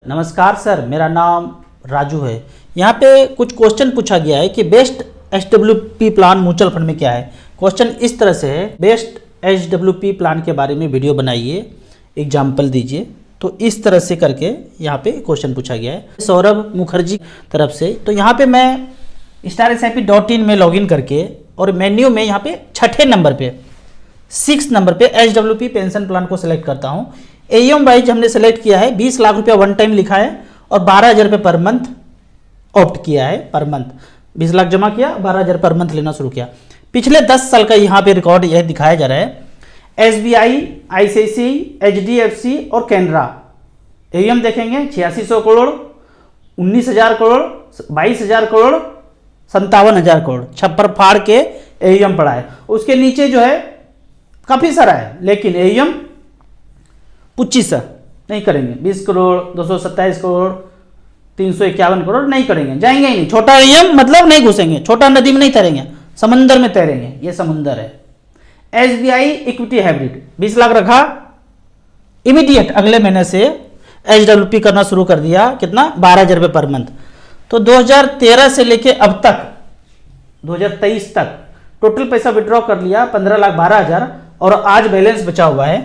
नमस्कार सर, मेरा नाम राजू है। यहाँ पे कुछ क्वेश्चन पूछा गया है कि बेस्ट एचडब्ल्यूपी प्लान म्यूचुअल फंड में क्या है। क्वेश्चन इस तरह से है, बेस्ट एचडब्ल्यूपी प्लान के बारे में वीडियो बनाइए, एग्जाम्पल दीजिए। तो इस तरह से करके यहाँ पे क्वेश्चन पूछा गया है सौरभ मुखर्जी तरफ से। तो यहाँ पे मैं StarSIP.in में लॉगिन करके और मेन्यू में यहाँ पे छठे नंबर पे 6 नंबर पे एचडब्ल्यूपी पेंशन प्लान को सिलेक्ट करता हूँ। AUM वाइज हमने सेलेक्ट किया है, 20 लाख रुपया वन टाइम लिखा है और 12,000 रुपये पर मंथ ऑप्ट किया है। पर मंथ 20 लाख जमा किया, 12,000 पर मंथ लेना शुरू किया। पिछले 10 साल का यहाँ पे रिकॉर्ड यह दिखाया जा रहा है। SBI, ICICI, HDFC और कैनरा AUM देखेंगे 8600 करोड़, 19,000 करोड़, 22,000 करोड़, 57,000 करोड़, छप्पर फाड़ के AUM पड़ा है। उसके नीचे जो है काफ़ी सारा है, लेकिन AUM 25 नहीं करेंगे। 20 करोड़, 227 करोड़, 351 करोड़ नहीं करेंगे, जाएंगे ही नहीं। छोटा AUM मतलब नहीं घुसेंगे, छोटा नदी में नहीं तैरेंगे, समंदर में तैरेंगे। ये समुंदर है। SBI इक्विटी हाइब्रिड 20 लाख रखा, इमीडिएट अगले महीने से HWP करना शुरू कर दिया। कितना? 12,000 रुपये पर मंथ। तो 2013 से लेके अब तक 2023 तक टोटल पैसा विड्रॉ कर लिया 15,12,000 और आज बैलेंस बचा हुआ है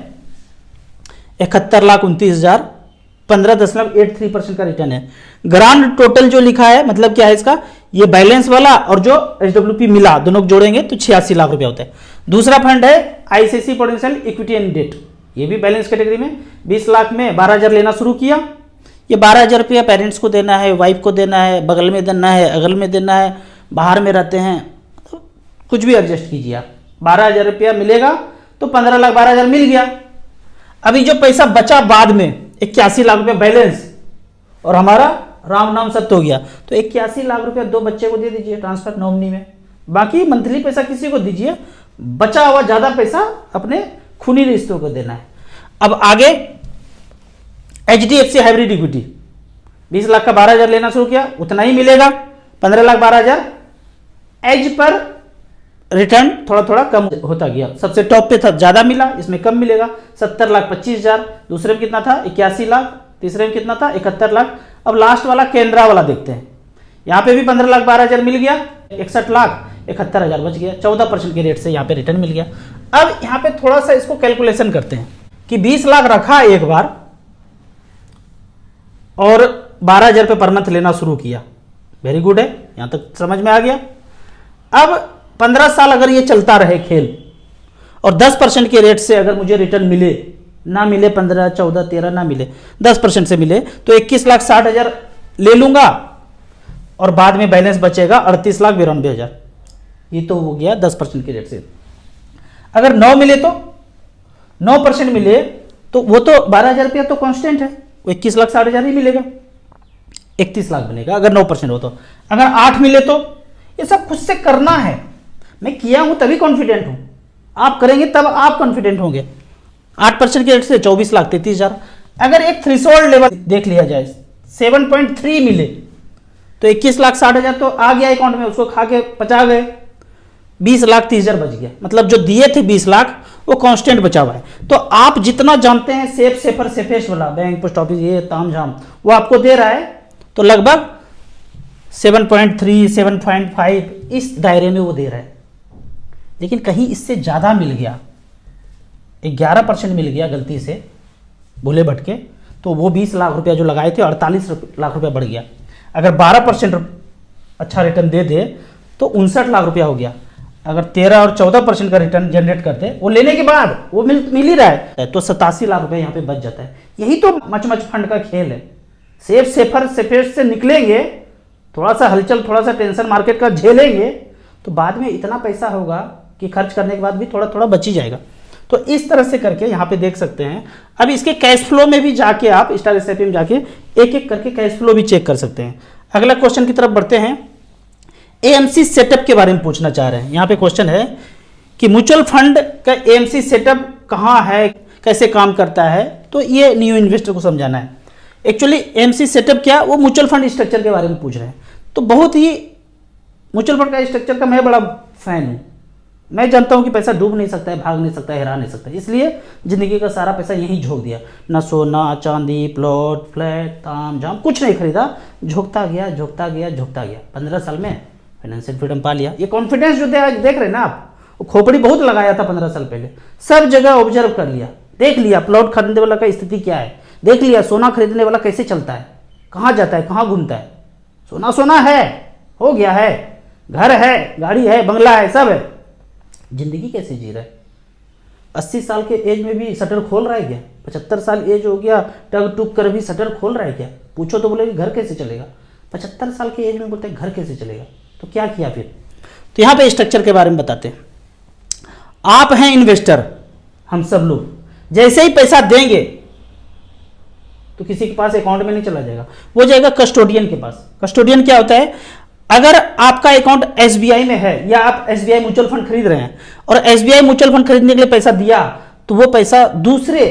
71,29,000। 15.83% का रिटर्न है। ग्रांड टोटल जो लिखा है मतलब क्या है इसका, ये बैलेंस वाला और जो HWP मिला दोनों को जोड़ेंगे तो 86 लाख रुपया होता है। दूसरा फंड है ICICI prudential equity and debt, ये भी बैलेंस कैटेगरी में 20 लाख में 12,000 लेना शुरू किया। ये 12,000 रुपया पेरेंट्स को देना है, वाइफ को देना है, बगल में देना है, अगल में देना है, बाहर में रहते हैं तो कुछ भी एडजस्ट कीजिए आप। 12,000 रुपया मिलेगा तो 15,12,000 मिल गया। अभी जो पैसा बचा बाद में 81 लाख रुपया बैलेंस और हमारा राम नाम सत्य हो गया, तो 81 लाख रुपया 2 बच्चे को दे दीजिए ट्रांसफर नॉमिनी में। बाकी मंथली पैसा किसी को दीजिए, बचा हुआ ज्यादा पैसा अपने खूनी रिश्तों को देना है। अब आगे HDFC हाइब्रिड इक्विटी 20 लाख का 12,000 लेना शुरू किया, उतना ही मिलेगा 15,12,000। एज पर रिटर्न थोड़ा थोड़ा कम होता गया। सबसे टॉप पे था, ज्यादा मिला, इसमें कम मिलेगा 70,25,000। दूसरे में कितना था? 81 लाख। तीसरे में कितना था? 71 लाख। अब लास्ट वाला केनरा वाला देखते हैं। यहाँ पे भी 15,12,000 मिल गया, 61,71,000 बच गया। 14% के रेट से यहाँ पे रिटर्न मिल गया। अब यहाँ पे थोड़ा सा इसको कैलकुलेशन करते हैं कि 20 लाख रखा एक बार और 12,000 रुपये पर मंथ लेना शुरू किया। वेरी गुड है, यहाँ तक समझ में आ गया। अब 15 साल अगर ये चलता रहे खेल और 10% के रेट से अगर मुझे रिटर्न मिले, ना मिले 15, 14, 13 ना मिले, 10% से मिले तो 21,60,000 ले लूंगा और बाद में बैलेंस बचेगा 38,92,000। ये तो हो गया 10% के रेट से। अगर 9 मिले तो 9% मिले तो वो तो 12,000 रुपया तो कांस्टेंट है, वो 21,60,000 ही मिलेगा, 31 लाख बनेगा अगर 9% हो तो। अगर 8 मिले तो ये सब खुद से करना है। मैं किया हूं तभी कॉन्फिडेंट हूं, आप करेंगे तब आप कॉन्फिडेंट होंगे। 8% के रेट से 24,33,000। अगर एक थ्रेशोल्ड लेवल देख लिया जाए 7.3 मिले तो 21,60,000 तो आ गया अकाउंट में, उसको खा के पचा गए, 20,30,000 बच गया। मतलब जो दिए थे 20 लाख वो कांस्टेंट बचा हुआ है। तो आप जितना जानते हैं सेफ सेफर सेफेस्ट वाला बैंक, पोस्ट ऑफिस, ये ताम झाम वो आपको दे रहा है, तो लगभग 7.3, 7.5 इस दायरे में वो दे रहा है। लेकिन कहीं इससे ज़्यादा मिल गया, 11% मिल गया गलती से भूले भटके, तो वो 20 लाख रुपया जो लगाए थे 48 लाख रुपया बढ़ गया। अगर 12% अच्छा रिटर्न दे दे तो 59 लाख रुपया हो गया। अगर 13 और 14% का रिटर्न जनरेट करते वो लेने के बाद वो मिल ही रहा है तो 87 लाख रुपया यहाँ पे बच जाता है। यही तो मच फंड का खेल है। सेफ सेफर सेफेस्ट से निकलेंगे, थोड़ा सा हलचल, थोड़ा सा टेंशन मार्केट का झेलेंगे तो बाद में इतना पैसा होगा कि खर्च करने के बाद भी थोड़ा थोड़ा बच ही जाएगा। तो इस तरह से करके यहाँ पे देख सकते हैं। अब इसके कैश फ्लो में भी जाके आप StarSIP में जाके एक एक करके कैश फ्लो भी चेक कर सकते हैं। अगला क्वेश्चन की तरफ बढ़ते हैं। AMC सेटअप के बारे में पूछना चाह रहे हैं। यहाँ पे क्वेश्चन है कि म्यूचुअल फंड का AMC सेटअप कहाँ है, कैसे काम करता है, तो ये न्यू इन्वेस्टर को समझाना है। एक्चुअली AMC सेटअप क्या, वो म्यूचुअल फंड स्ट्रक्चर के बारे में पूछ रहे हैं। तो बहुत ही म्यूचुअल फंड का स्ट्रक्चर का मैं बड़ा फैन हूँ। मैं जानता हूँ कि पैसा डूब नहीं सकता है, भाग नहीं सकता है, हेरा नहीं सकता है, इसलिए ज़िंदगी का सारा पैसा यहीं झोंक दिया। ना सोना चांदी प्लॉट फ्लैट ताम झाम कुछ नहीं खरीदा, झोंकता गया झोंकता गया झोंकता गया। 15 साल में फाइनेंशियल फ्रीडम पा लिया। ये कॉन्फिडेंस जो देख रहे हैं ना आप, वो खोपड़ी बहुत लगाया था 15 साल पहले, सब जगह ऑब्जर्व कर लिया, देख लिया प्लॉट खरीदने वाला का स्थिति क्या है, देख लिया सोना खरीदने वाला कैसे चलता है, कहाँ जाता है, कहाँ घूमता है। सोना सोना है, हो गया है, घर है, गाड़ी है, बंगला है, सब है, जिंदगी कैसे जी रहा है। 80 साल के एज में भी शटर खोल रहा है क्या? 75 साल एज हो गया, टग टुक कर भी शटर खोल रहा है क्या? पूछो तो बोले घर कैसे चलेगा। 75 साल के एज में बोलते हैं घर कैसे चलेगा। तो क्या किया फिर? तो यहाँ पे स्ट्रक्चर के बारे में बताते हैं। आप हैं इन्वेस्टर, हम सब लोग जैसे ही पैसा देंगे तो किसी के पास अकाउंट में नहीं चला जाएगा, वो जाएगा कस्टोडियन के पास। कस्टोडियन क्या होता है? अगर आपका अकाउंट एसबीआई में है या आप एसबीआई म्यूचुअल फंड खरीद रहे हैं और एसबीआई म्यूचुअल फंड खरीदने के लिए पैसा दिया तो वो पैसा दूसरे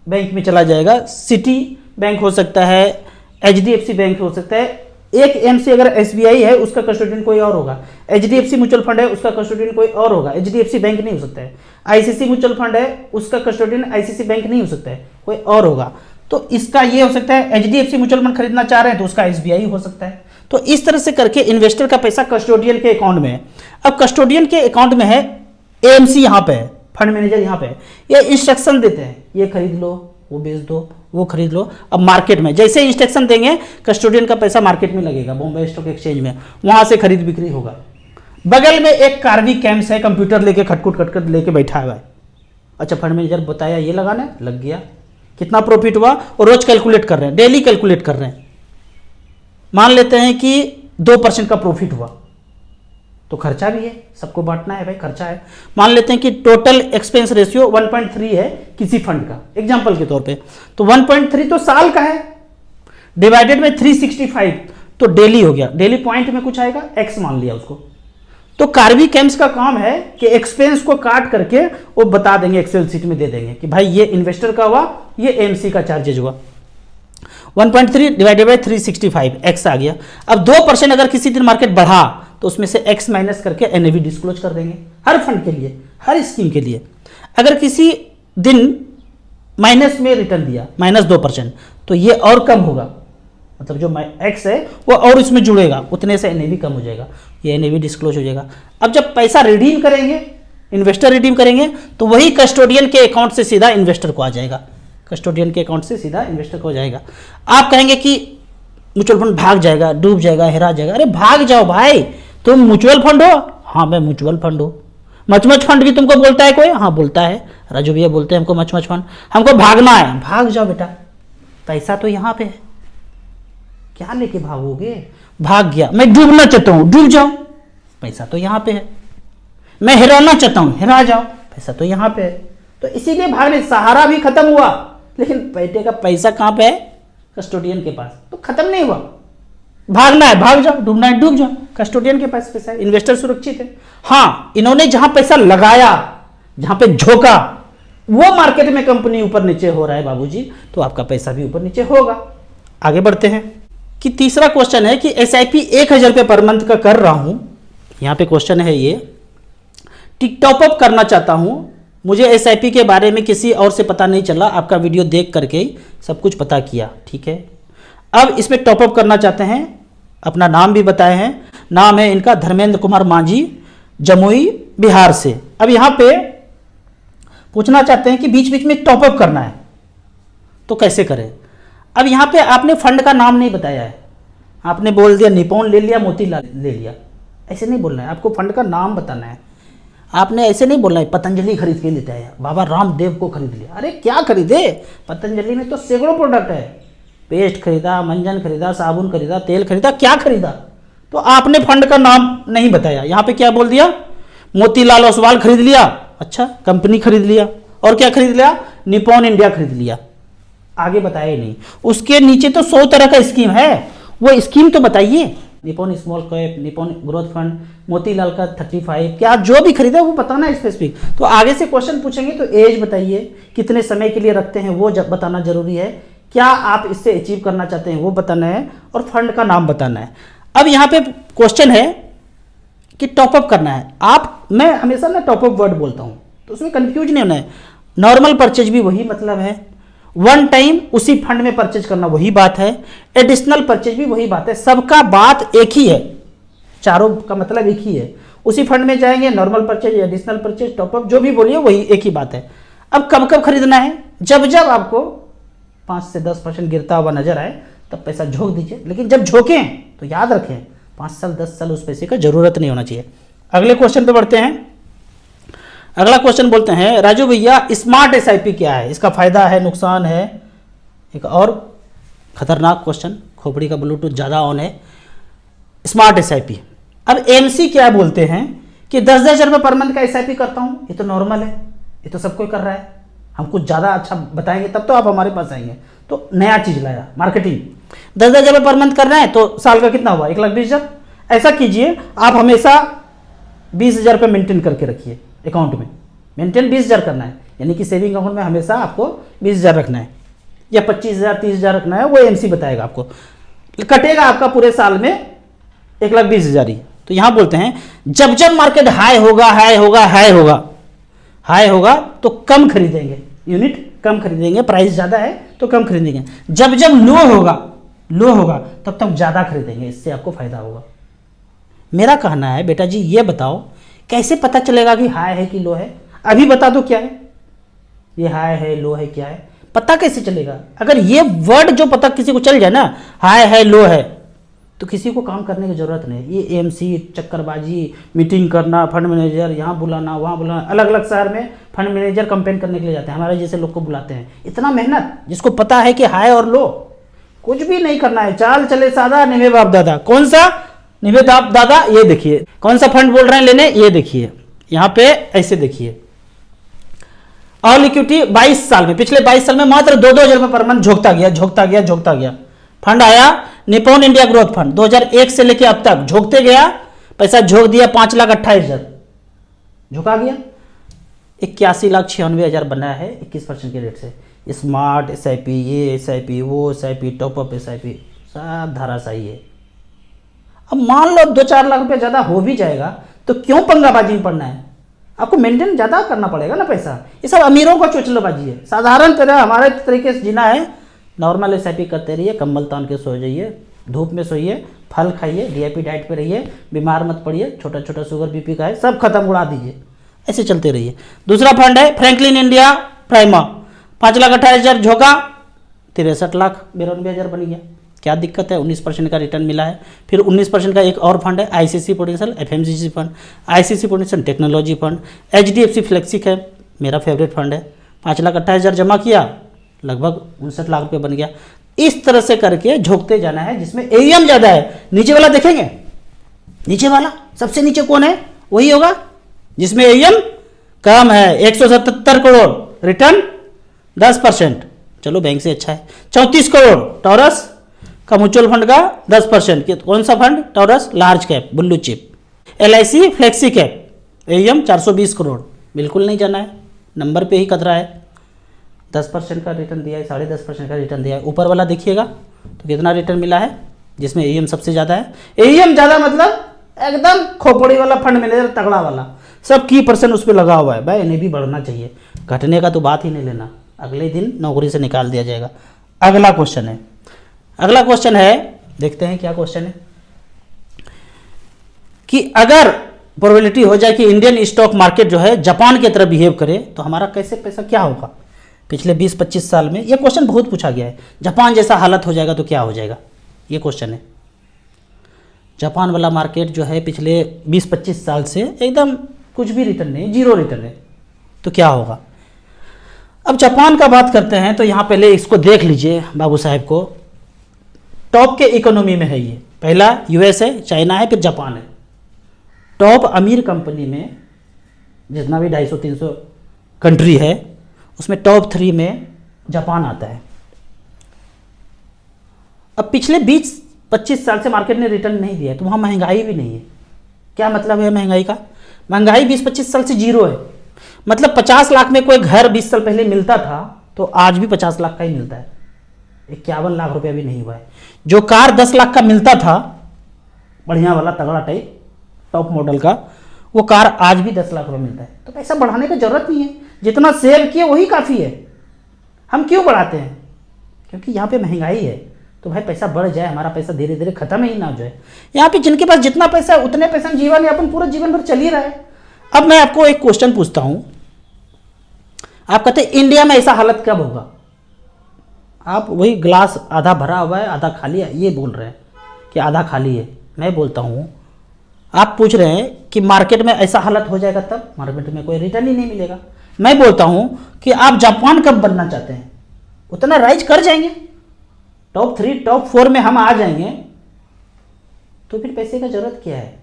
बैंक में चला जाएगा। सिटी बैंक हो सकता है, एचडीएफसी बैंक हो सकता है। एक एम से अगर एसबीआई है उसका कस्टोडियन कोई और होगा, एचडीएफसी म्यूचुअल फंड है उसका कस्टोडियन कोई और होगा, एचडीएफसी बैंक नहीं हो सकता है। आईसीसी म्यूचुअल फंड है उसका कस्टोडियन आईसीसी बैंक नहीं हो सकता है, कोई और होगा। तो इसका ये हो सकता है एचडीएफसी म्यूचुअल फंड खरीदना चाह रहे हैं तो उसका एसबीआई हो सकता है। तो इस तरह से करके इन्वेस्टर का पैसा कस्टोडियन के अकाउंट में है। अब कस्टोडियन के अकाउंट में है, एएमसी यहाँ पे है, फंड मैनेजर यहाँ पे है, ये इंस्ट्रक्शन देते हैं, ये खरीद लो, वो बेच दो, वो खरीद लो। अब मार्केट में जैसे इंस्ट्रक्शन देंगे कस्टोडियन का पैसा मार्केट में लगेगा, बॉम्बे स्टॉक एक्सचेंज में, वहां से खरीद बिक्री होगा। बगल में एक कार्वी कैम्स है, कंप्यूटर लेके खटखट लेके बैठा हुआ है। अच्छा फंड मैनेजर बताया ये लगाना, लग गया, कितना प्रॉफिट हुआ और रोज कैलकुलेट कर रहे हैं, डेली कैलकुलेट कर रहे हैं। मान लेते हैं कि 2% का प्रॉफिट हुआ तो खर्चा भी है, सबको बांटना है भाई, खर्चा है। मान लेते हैं कि टोटल एक्सपेंस रेशियो 1.3 है किसी फंड का, एग्जांपल के तौर पे, तो 1.3 तो साल का है, डिवाइडेड में 365 तो डेली हो गया। डेली पॉइंट में कुछ आएगा, एक्स मान लिया उसको। तो कार्वी कैम्स का काम है कि एक्सपेंस को काट करके वो बता देंगे, एक्सेल शीट में दे देंगे कि भाई ये इन्वेस्टर का हुआ, ये एमसी का चार्जेज हुआ। 1.3 डिवाइडेड बाई 365 एक्स आ गया। अब 2% अगर किसी दिन मार्केट बढ़ा तो उसमें से एक्स माइनस करके एनएवी डिस्क्लोज कर देंगे, हर फंड के लिए, हर स्कीम के लिए। अगर किसी दिन माइनस में रिटर्न दिया -2% तो ये और कम होगा, मतलब जो एक्स है वो और इसमें जुड़ेगा, उतने से एनएवी कम हो जाएगा, ये एनएवी डिस्क्लोज हो जाएगा। अब जब पैसा रिडीम करेंगे, इन्वेस्टर रिडीम करेंगे तो वही कस्टोडियन के अकाउंट से सीधा इन्वेस्टर को आ जाएगा, कस्टोडियन के अकाउंट से सीधा इन्वेस्टर को हो जाएगा। आप कहेंगे कि म्यूचुअल फंड भाग जाएगा, डूब जाएगा, हेरा जाएगा। अरे भाग जाओ भाई, तुम म्यूचुअल फंड हो? हाँ मैं म्यूचुअल फंड हूँ। मचमच फंड भी तुमको बोलता है कोई? हाँ बोलता है, राजू भैया बोलते हैं हमको मचमच फंड। हमको भागना है, भाग जाओ बेटा, पैसा तो यहाँ पे है, क्या लेके भागोगे? भाग गया। मैं डूबना चाहता हूँ, डूब जाओ, पैसा तो यहाँ पे है। मैं हिराना चाहता हूँ, हिरा जाओ, पैसा तो यहाँ पे है। तो इसीलिए भागने, सहारा भी खत्म हुआ लेकिन बेटे का पैसा कहाँ पे है? कस्टोडियन के पास, तो खत्म नहीं हुआ। भागना है भाग जाओ, डूबना है डूब जाओ, कस्टोडियन के पास पैसा है, इन्वेस्टर सुरक्षित है। हाँ इन्होंने जहां पैसा लगाया, जहां पे झोंका, वो मार्केट में कंपनी ऊपर नीचे हो रहा है बाबूजी, तो आपका पैसा भी ऊपर नीचे होगा। आगे बढ़ते हैं कि तीसरा क्वेश्चन है कि एसआईपी 1000 रुपये पर मंथ का कर रहा हूं। यहां पे क्वेश्चन है ये, टॉप अप करना चाहता हूं, मुझे एसआईपी के बारे में किसी और से पता नहीं चला, आपका वीडियो देख करके ही सब कुछ पता किया, ठीक है। अब इसमें टॉपअप करना चाहते हैं, अपना नाम भी बताए हैं, नाम है इनका धर्मेंद्र कुमार मांझी, जमुई बिहार से। अब यहां पे पूछना चाहते हैं कि बीच बीच में टॉपअप करना है तो कैसे करें। अब यहां पे आपने फंड का नाम नहीं बताया है, आपने बोल दिया निपॉन ले लिया, मोतीलाल ले लिया, ऐसे नहीं बोलना है, आपको फंड का नाम बताना है। आपने ऐसे नहीं बोलना है पतंजलि खरीद के लेते हैं, बाबा रामदेव को खरीद लिया। अरे क्या खरीदे, पतंजलि में तो सैकड़ों प्रोडक्ट है, पेस्ट खरीदा, मंजन खरीदा, साबुन खरीदा, तेल खरीदा, क्या खरीदा, तो आपने फंड का नाम नहीं बताया। यहाँ पे क्या बोल दिया, मोतीलाल ओसवाल खरीद लिया, अच्छा कंपनी खरीद लिया, और क्या खरीद लिया, निपॉन इंडिया खरीद लिया, आगे बताया ही नहीं। उसके नीचे तो 100 तरह का स्कीम है, वो स्कीम तो बताइए, Nippon small cap, Nippon growth fund, Motilal का 35, क्या जो भी खरीदा वो बताना है स्पेसिफिक। तो आगे से क्वेश्चन पूछेंगे तो एज बताइए, कितने समय के लिए रखते हैं वो बताना जरूरी है, क्या आप इससे अचीव करना चाहते हैं वो बताना है, और फंड का नाम बताना है। अब यहाँ पे क्वेश्चन है कि टॉपअप करना है, आप मैं हमेशा ना टॉप अप वर्ड बोलता हूँ, तो उसमें कंफ्यूज नहीं होना है। नॉर्मल परचेज भी वही मतलब है, वन टाइम उसी फंड में परचेज करना वही बात है, एडिशनल परचेज भी वही बात है, सबका बात एक ही है, चारों का मतलब एक ही है। उसी फंड में जाएंगे, normal purchase, additional purchase, top up, जो भी बोलिए वही एक ही बात है। अब कब कब खरीदना है? जब जब आपको 5 से 10% गिरता हुआ नजर आए तब पैसा झोंक दीजिए, लेकिन जब झोंकें तो याद रखें 5 साल 10 साल उस पैसे का जरूरत नहीं होना चाहिए। अगले क्वेश्चन पे बढ़ते हैं। अगला क्वेश्चन बोलते हैं, राजू भैया स्मार्ट एसआईपी क्या है, इसका फायदा है, नुकसान है? एक और खतरनाक क्वेश्चन, खोपड़ी का ब्लूटूथ ज़्यादा ऑन है। स्मार्ट एसआईपी, अब एमसी क्या बोलते हैं कि 10-10 रुपये पर मंथ का एसआईपी करता हूँ, ये तो नॉर्मल है, ये तो सब कोई कर रहा है, हम कुछ ज़्यादा अच्छा बताएंगे तब तो आप हमारे पास आएंगे। तो नया चीज़ लाया मार्केटिंग, 10-10 रुपये पर मंथ कर रहे हैं तो साल का कितना हुआ? 1,20,000। ऐसा कीजिए, आप हमेशा 20,000 रुपये मेंटेन करके रखिए अकाउंट में, मेंटेन 20,000 करना है, यानी कि सेविंग अकाउंट में हमेशा आपको 20,000 रखना है, या 25,000 30,000 रखना है, वो एमसी बताएगा आपको, कटेगा आपका पूरे साल में 1,20,000 ही। तो यहां बोलते हैं जब जब मार्केट हाई होगा हाई होगा हाई होगा हाई होगा तो कम खरीदेंगे, यूनिट कम खरीदेंगे, प्राइस ज़्यादा है तो कम खरीदेंगे, जब जब लो होगा तब तब ज़्यादा खरीदेंगे, इससे आपको फायदा होगा। मेरा कहना है बेटा जी ये बताओ कैसे पता चलेगा कि हाई है कि लो है? अभी बता दो क्या है, ये हाई है लो है क्या है, पता कैसे चलेगा? अगर ये वर्ड जो पता किसी को चल जाए ना, हाई है लो है, तो किसी को काम करने की जरूरत नहीं। ये एमसी चक्करबाजी, मीटिंग करना, फंड मैनेजर यहाँ बुलाना वहाँ बुलाना, अलग अलग शहर में फंड मैनेजर कंपेन करने के लिए जाते हैं, हमारे जैसे लोग को बुलाते हैं, इतना मेहनत। जिसको पता है कि हाई और लो, कुछ भी नहीं करना है, चाल चले सादा, निवे बाप दादा। कौन सा निवे बाप दादा? ये देखिए, कौन सा फंड बोल रहे हैं लेने, ये देखिए यहाँ पे, ऐसे देखिए, ऑल इक्विटी 22 साल में, पिछले 22 साल में मात्र 2-2 रुपये पर मंथ झोंकता गया। फंड आया निप्पॉन इंडिया ग्रोथ फंड 2001 से लेके अब तक झोंकते गया, पैसा झोंक दिया 5,28,000 झुका गया, 81,96,000 बना है 21% के रेट से। स्मार्ट एसआईपी, ये एसआईपी, वो एसआईपी, टॉपअप एसआईपी, सब धाराशाही है। अब मान लो 2-4 लाख रुपये ज़्यादा हो भी जाएगा तो क्यों पंगाबाजी में पड़ना है? आपको मेंटेन ज़्यादा करना पड़ेगा ना पैसा। ये सब अमीरों का चोचलेबाजी है, साधारण तरह हमारे तरीके से जीना है। नॉर्मल एसआईपी करते रहिए, कंबल तान के सो जाइए, धूप में सोइए, फल खाइए, डीआईपी डाइट पे रहिए, बीमार मत पड़िए, छोटा छोटा शुगर बीपी का है सब खत्म, उड़ा दीजिए, ऐसे चलते रहिए। दूसरा फंड है फ्रैंकलिन इंडिया प्राइमा, 5,28,000 झोंका, 63,92,000 बन गया। क्या दिक्कत है? 19% का रिटर्न मिला है। फिर 19% का एक और फंड है ICICI Prudential FMCG fund, ICICI Prudential technology fund, HDFC फ्लेक्सिक है, मेरा फेवरेट फंड है। 5,28,000 जमा किया, लगभग 59 लाख रुपये बन गया। इस तरह से करके झोंकते जाना है, जिसमें एईएम ज़्यादा है। नीचे वाला देखेंगे, नीचे वाला सबसे नीचे कौन है? वही होगा जिसमें एईएम कम है, 177 करोड़, रिटर्न 10%, चलो बैंक से अच्छा है। 34 करोड़ टॉरस का म्यूचुअल फंड का 10%, कौन सा fund? Taurus large cap blue chip. LIC flexi cap, AEM 420 crore, बिल्कुल नहीं जाना है, नंबर पे ही कतरा है। 10% का रिटर्न दिया है, 10.5% का रिटर्न दिया है। ऊपर वाला देखिएगा तो कितना रिटर्न मिला है, जिसमें एईएम सबसे ज़्यादा है। एईएम ज़्यादा मतलब एकदम खोपड़ी वाला फंड मैनेजर तगड़ा वाला, सब की % उस पर लगा हुआ है। भाई इन्हें भी बढ़ना चाहिए, घटने का तो बात ही नहीं लेना, अगले दिन नौकरी से निकाल दिया जाएगा। अगला क्वेश्चन है, देखते हैं क्या क्वेश्चन है, कि अगर प्रोबेबिलिटी हो जाए कि इंडियन स्टॉक मार्केट जो है जापान की तरह बिहेव करे तो हमारा कैसे पैसा क्या होगा? पिछले 20-25 साल में ये क्वेश्चन बहुत पूछा गया है, जापान जैसा हालत हो जाएगा तो क्या हो जाएगा, ये क्वेश्चन है। जापान वाला मार्केट जो है पिछले 20-25 साल से एकदम कुछ भी रिटर्न नहीं, जीरो रिटर्न है, तो क्या होगा? अब जापान का बात करते हैं तो यहाँ पहले इसको देख लीजिए बाबू साहेब को, टॉप के इकोनॉमी में है ये, पहला यूएस है, चाइना है, फिर जापान है। टॉप अमीर कंपनी में जितना भी 250-300 कंट्री है उसमें टॉप 3 में जापान आता है। अब पिछले 20-25 साल से मार्केट ने रिटर्न नहीं दिया है, तो वहाँ महंगाई भी नहीं है। क्या मतलब है महंगाई का? महंगाई 20-25 साल से जीरो है, मतलब 50 लाख में कोई घर 20 साल पहले मिलता था तो आज भी 50 लाख का ही मिलता है, 51 लाख रुपया भी नहीं हुआ है। जो कार 10 लाख का मिलता था, बढ़िया वाला तगड़ा टाइप टॉप मॉडल का, वो कार आज भी 10 लाख रुपए मिलता है। तो पैसा बढ़ाने की जरूरत नहीं है, जितना सेव किए वही काफ़ी है। हम क्यों बढ़ाते हैं? क्योंकि यहाँ पे महंगाई है, तो भाई पैसा बढ़ जाए, हमारा पैसा धीरे धीरे खत्म ही ना हो जाए। यहाँ पे जिनके पास जितना पैसा है उतने पैसा में जीवन यापन पूरा जीवन भर चल ही रहा है। अब मैं आपको एक क्वेश्चन पूछता हूँ, आप कहते हैं इंडिया में ऐसा हालत कब होगा? आप वही ग्लास आधा भरा हुआ है आधा खाली है ये बोल रहे हैं कि आधा खाली है। मैं बोलता हूँ, आप पूछ रहे हैं कि मार्केट में ऐसा हालत हो जाएगा तब, मार्केट में कोई रिटर्न ही नहीं मिलेगा। मैं बोलता हूँ कि आप जापान कब बनना चाहते हैं? उतना राइज कर जाएंगे, टॉप 3 टॉप 4 में हम आ जाएंगे, तो फिर पैसे का जरूरत क्या है?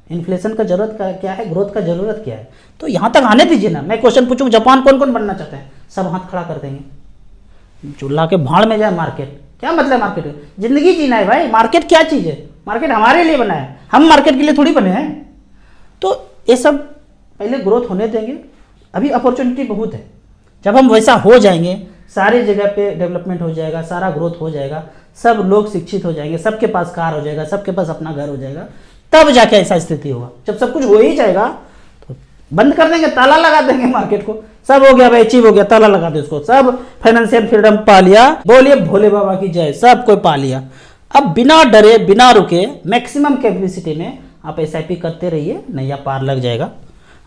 इन्फ्लेशन का जरूरत क्या है? ग्रोथ का जरूरत क्या है? तो यहाँ तक आने दीजिए ना। मैं क्वेश्चन पूछूँ जापान कौन कौन बनना चाहते हैं? सब हाथ खड़ा कर देंगे। चूल्हा के भाड़ में जाए मार्केट, क्या मतलब मार्केट? जिंदगी जीना है भाई, मार्केट क्या चीज़ है? मार्केट हमारे लिए बना है, हम मार्केट के लिए थोड़ी बने हैं। तो ये सब पहले ग्रोथ होने देंगे, अभी अपॉर्चुनिटी बहुत है। जब हम वैसा हो जाएंगे, सारी जगह पे डेवलपमेंट हो जाएगा, सारा ग्रोथ हो जाएगा, सब लोग शिक्षित हो जाएंगे, सबके पास कार हो जाएगा, सबके पास अपना घर हो जाएगा, तब जाके ऐसा स्थिति होगा। जब सब कुछ हो ही जाएगा तो बंद कर देंगे, ताला लगा देंगे मार्केट को। सब हो गया भाई, अचीव हो गया, ताला लगा दे उसको। सब फाइनेंशियल फ्रीडम पा लिया, बोलिए भोले बाबा की जय, सब कोई पा लिया। अब बिना डरे बिना रुके मैक्सिमम कैपेसिटी में आप SIP करते रहिए, नैया पार लग जाएगा।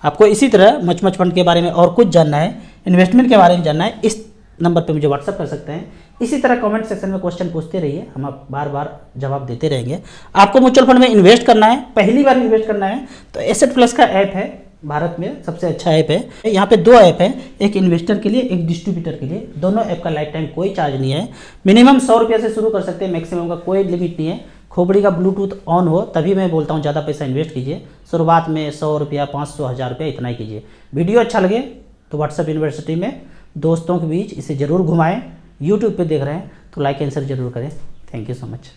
आपको इसी तरह मच फंड के बारे में और कुछ जानना है, इन्वेस्टमेंट के बारे में जानना है, इस नंबर पे मुझे व्हाट्सअप कर सकते हैं। इसी तरह कमेंट सेक्शन में क्वेश्चन पूछते रहिए, हम आप बार बार जवाब देते रहेंगे। आपको म्यूचुअल फंड में इन्वेस्ट करना है, पहली बार इन्वेस्ट करना है, तो एसेट प्लस का ऐप है, भारत में सबसे अच्छा ऐप है। यहाँ पे 2 ऐप है, एक इन्वेस्टर के लिए, एक डिस्ट्रीब्यूटर के लिए। दोनों ऐप का लाइफ टाइम कोई चार्ज नहीं है। मिनिमम 100 रुपये से शुरू कर सकते हैं, मैक्सिमम का कोई लिमिट नहीं है। खोपड़ी का ब्लूटूथ ऑन हो तभी मैं बोलता हूँ ज़्यादा पैसा इन्वेस्ट कीजिए। शुरुआत में 100 रुपया 500 1000 रुपया इतना ही कीजिए। वीडियो अच्छा लगे तो व्हाट्सएप यूनिवर्सिटी में दोस्तों के बीच इसे ज़रूर घुमाएं। यूट्यूब पे देख रहे हैं तो लाइक एंड शेयर जरूर करें। Thank you so much.